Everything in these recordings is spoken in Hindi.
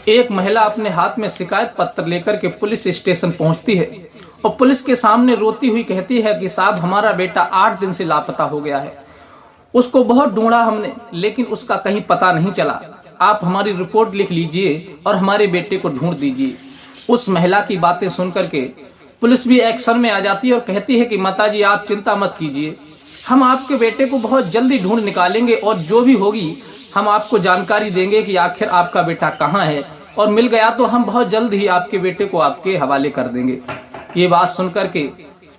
एक महिला अपने हाथ में शिकायत पत्र लेकर के पुलिस स्टेशन पहुंचती है और पुलिस के सामने रोती हुई कहती है कि साहब, हमारा बेटा 8 दिन से लापता हो गया है। उसको बहुत ढूंढा हमने, लेकिन उसका कहीं पता नहीं चला। आप हमारी रिपोर्ट लिख लीजिए और हमारे बेटे को ढूंढ दीजिए। उस महिला की बातें सुनकर के पुलिस भी एक्शन में आ जाती है और कहती है कि माताजी, आप चिंता मत कीजिए, हम आपके बेटे को बहुत जल्दी ढूंढ निकालेंगे और जो भी होगी हम आपको जानकारी देंगे कि आखिर आपका बेटा कहाँ है, और मिल गया तो हम बहुत जल्द ही आपके बेटे को आपके हवाले कर देंगे। ये बात सुनकर के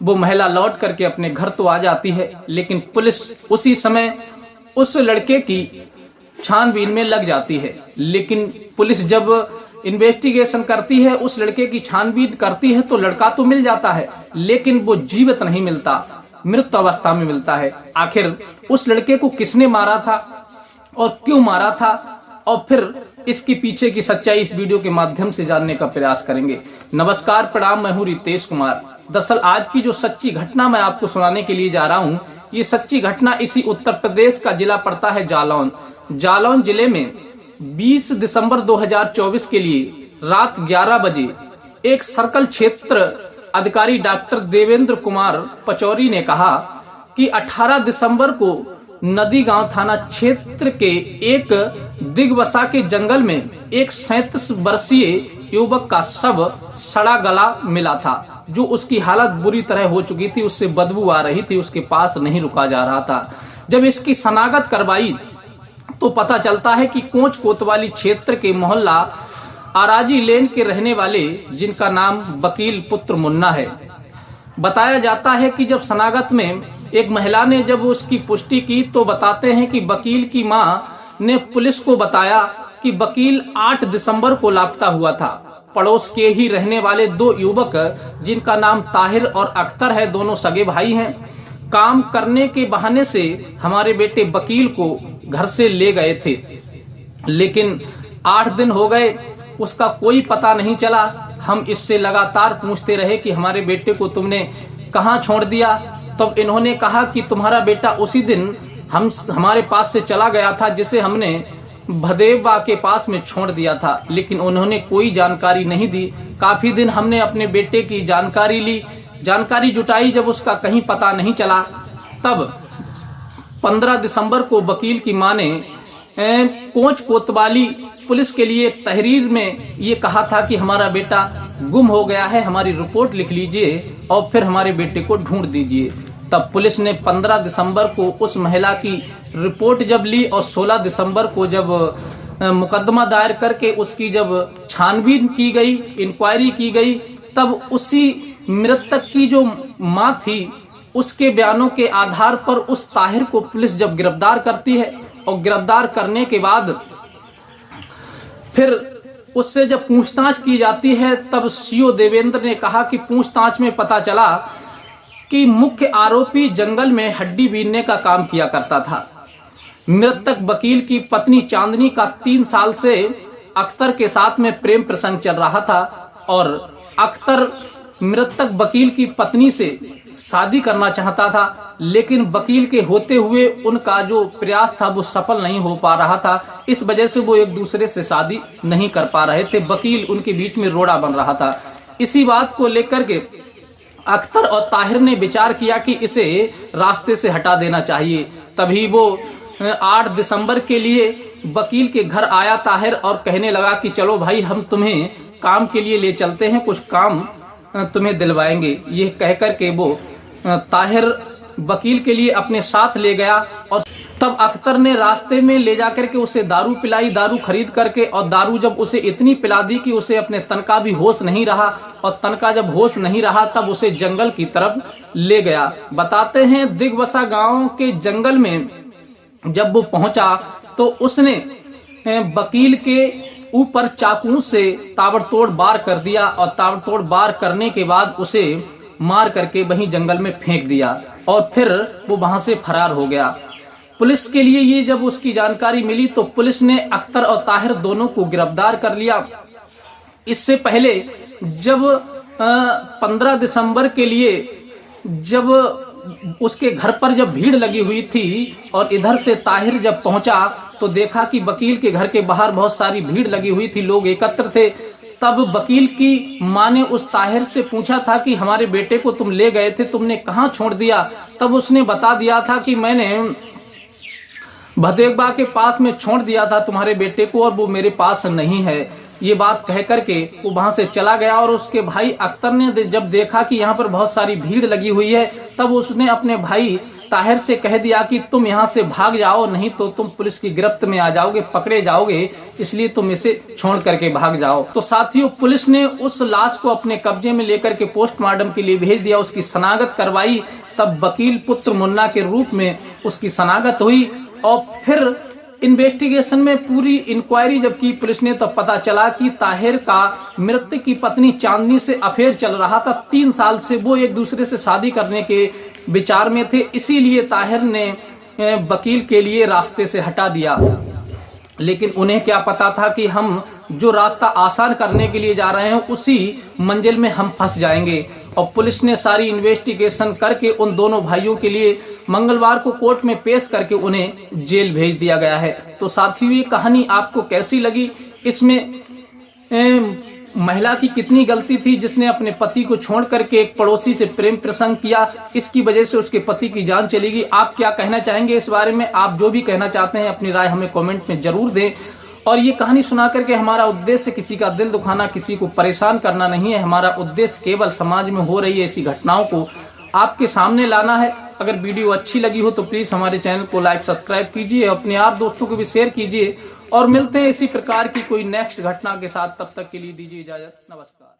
वो महिला लौट करके अपने घर तो आ जाती है, लेकिन पुलिस उसी समय उस लड़के की छानबीन में लग जाती है। लेकिन पुलिस जब इन्वेस्टिगेशन करती है, उस लड़के की छानबीन करती है, तो लड़का तो मिल जाता है, लेकिन वो जीवित नहीं मिलता, मृत अवस्था में मिलता है। आखिर उस लड़के को किसने मारा था और क्यों मारा था, और फिर इसकी पीछे की सच्चाई इस वीडियो के माध्यम से जानने का प्रयास करेंगे। नमस्कार, प्रणाम, मैं हूं रितेश कुमार। दरअसल आज की जो सच्ची घटना मैं आपको सुनाने के लिए जा रहा हूं, ये सच्ची घटना इसी उत्तर प्रदेश का जिला पड़ता है जालौन। जालौन जिले में 20 दिसंबर 2024 के लिए रात 11 बजे एक सर्कल क्षेत्र अधिकारी डॉक्टर देवेंद्र कुमार पचौरी ने कहा कि 18 दिसंबर को नदी गांव थाना क्षेत्र के एक दिगवसा के जंगल में एक 37 वर्षीय युवक का शव सड़ा गला मिला था, जो उसकी हालत बुरी तरह हो चुकी थी, उससे बदबू आ रही थी, उसके पास नहीं रुका जा रहा था। जब इसकी शनाख्त करवाई तो पता चलता है कि कोंच कोतवाली क्षेत्र के मोहल्ला आराजी लेन के रहने वाले, जिनका नाम वकील पुत्र मुन्ना है। बताया जाता है कि जब शनाख्त में एक महिला ने जब उसकी पुष्टि की तो बताते हैं कि वकील की मां ने पुलिस को बताया कि वकील 8 दिसंबर को लापता हुआ था। पड़ोस के ही रहने वाले 2 युवक, जिनका नाम ताहिर और अख्तर है, दोनों सगे भाई हैं, काम करने के बहाने से हमारे बेटे वकील को घर से ले गए थे, लेकिन 8 दिन हो गए, उसका कोई पता नहीं चला। हम इससे लगातार पूछते रहे कि हमारे बेटे को तुमने कहाँ छोड़ दिया। तब इन्होंने कहा कि तुम्हारा बेटा उसी दिन हमारे पास से चला गया था, जिसे हमने भदेवा के पास में छोड़ दिया था, लेकिन उन्होंने कोई जानकारी नहीं दी। काफी दिन हमने अपने बेटे की जानकारी ली, जानकारी जुटाई, जब उसका कहीं पता नहीं चला, तब 15 दिसंबर को वकील की मां ने कोंच कोतवाली पुलिस के लिए एक तहरीर में ये कहा था कि हमारा बेटा गुम हो गया है, हमारी रिपोर्ट लिख लीजिए और फिर हमारे बेटे को ढूंढ दीजिए। तब पुलिस ने 15 दिसंबर को उस महिला की रिपोर्ट जब ली और 16 दिसंबर को जब मुकदमा दायर करके उसकी जब छानबीन की गई, इंक्वायरी की गई, तब उसी मृतक की जो मां थी, उसके बयानों के आधार पर उस ताहिर को पुलिस जब गिरफ्तार करती है, और गिरफ्तार करने के बाद फिर उससे जब पूछताछ की जाती है, तब सीओ देवेंद्र ने कहा कि पूछताछ में पता चला कि मुख्य आरोपी जंगल में हड्डी बीनने का काम किया करता था। मृतक वकील की पत्नी चांदनी का 3 साल से अख्तर के साथ में प्रेम प्रसंग चल रहा था, और अख्तर मृतक वकील की पत्नी से शादी करना चाहता था, लेकिन वकील के होते हुए उनका जो प्रयास था वो सफल नहीं हो पा रहा था। इस वजह से वो एक दूसरे से शादी नहीं कर पा रहे थे, वकील उनके बीच में रोड़ा बन रहा था। इसी बात को लेकर के अख्तर और ताहिर ने विचार किया कि इसे रास्ते से हटा देना चाहिए। तभी वो 8 दिसंबर के लिए वकील के घर आया ताहिर और कहने लगा कि चलो भाई, हम तुम्हें काम के लिए ले चलते हैं, कुछ काम तुम्हें दिलवाएंगे। ये कहकर के वो ताहिर वकील के लिए अपने साथ ले गया, और तब अख्तर ने रास्ते में ले जाकर के उसे दारू पिलाई, दारू खरीद करके, और दारू जब उसे इतनी पिला दी कि उसे अपने तन का भी होश नहीं रहा, और तन का जब होश नहीं रहा तब उसे जंगल की तरफ ले गया। बताते हैं दिगवसा गांव के जंगल में जब वो पहुंचा तो उसने वकील के ऊपर चाकू से ताबड़तोड़ वार कर दिया, और ताबड़तोड़ वार करने के बाद उसे मार करके वहीं जंगल में फेंक दिया, और फिर वो वहां से फरार हो गया। पुलिस के लिए ये जब उसकी जानकारी मिली तो पुलिस ने अख्तर और ताहिर दोनों को गिरफ्तार कर लिया। इससे पहले जब 15 दिसंबर के लिए जब उसके घर पर जब भीड़ लगी हुई थी और इधर से ताहिर जब पहुंचा तो देखा कि वकील के घर के बाहर बहुत सारी भीड़ लगी हुई थी, लोग एकत्र थे। तब वकील की माँ ने उस ताहिर से पूछा था कि हमारे बेटे को तुम ले गए थे, तुमने कहाँ छोड़ दिया? तब उसने बता दिया था कि मैंने भदेगबा के पास में छोड़ दिया था तुम्हारे बेटे को और वो मेरे पास नहीं है। ये बात कह करके वो वहां से चला गया और उसके भाई अख्तर ने जब देखा कि यहाँ पर बहुत सारी भीड़ लगी हुई है, तब उसने अपने भाई ताहिर से कह दिया कि तुम यहाँ से भाग जाओ, नहीं तो तुम पुलिस की गिरफ्त में आ जाओगे, पकड़े जाओगे, इसलिए तुम इसे छोड़ करके भाग जाओ। तो साथियों, पुलिस ने उस लाश को अपने कब्जे में लेकर के पोस्टमार्टम के लिए भेज दिया, उसकी शनाख्त करवाई। तब वकील पुत्र मुन्ना के रूप में उसकी शनाख्त हुई और फिर इन्वेस्टिगेशन में पूरी इंक्वायरी जब की पुलिस ने, तब पता चला कि ताहिर का मृतक की पत्नी चांदनी से अफेयर चल रहा था। 3 साल से वो एक दूसरे से शादी करने के विचार में थे, इसीलिए ताहिर ने वकील के लिए रास्ते से हटा दिया। लेकिन उन्हें क्या पता था कि हम जो रास्ता आसान करने के लिए जा रहे हैं उसी मंजिल में हम फंस जाएंगे। और पुलिस ने सारी इन्वेस्टिगेशन करके उन दोनों भाइयों के लिए मंगलवार को कोर्ट में पेश करके उन्हें जेल भेज दिया गया है। तो साथियों, ये कहानी आपको कैसी लगी? इसमें महिला की कितनी गलती थी जिसने अपने पति को छोड़ करके एक पड़ोसी से प्रेम प्रसंग किया, इसकी वजह से उसके पति की जान चली गई। आप क्या कहना चाहेंगे इस बारे में? आप जो भी कहना चाहते हैं अपनी राय हमें कमेंट में जरूर दें। और ये कहानी सुना करके हमारा उद्देश्य किसी का दिल दुखाना, किसी को परेशान करना नहीं है। हमारा उद्देश्य केवल समाज में हो रही ऐसी घटनाओं को आपके सामने लाना है। अगर वीडियो अच्छी लगी हो तो प्लीज हमारे चैनल को लाइक सब्सक्राइब कीजिए, अपने यार दोस्तों को भी शेयर कीजिए और मिलते हैं इसी प्रकार की कोई नेक्स्ट घटना के साथ। तब तक के लिए दीजिए इजाजत। नमस्कार।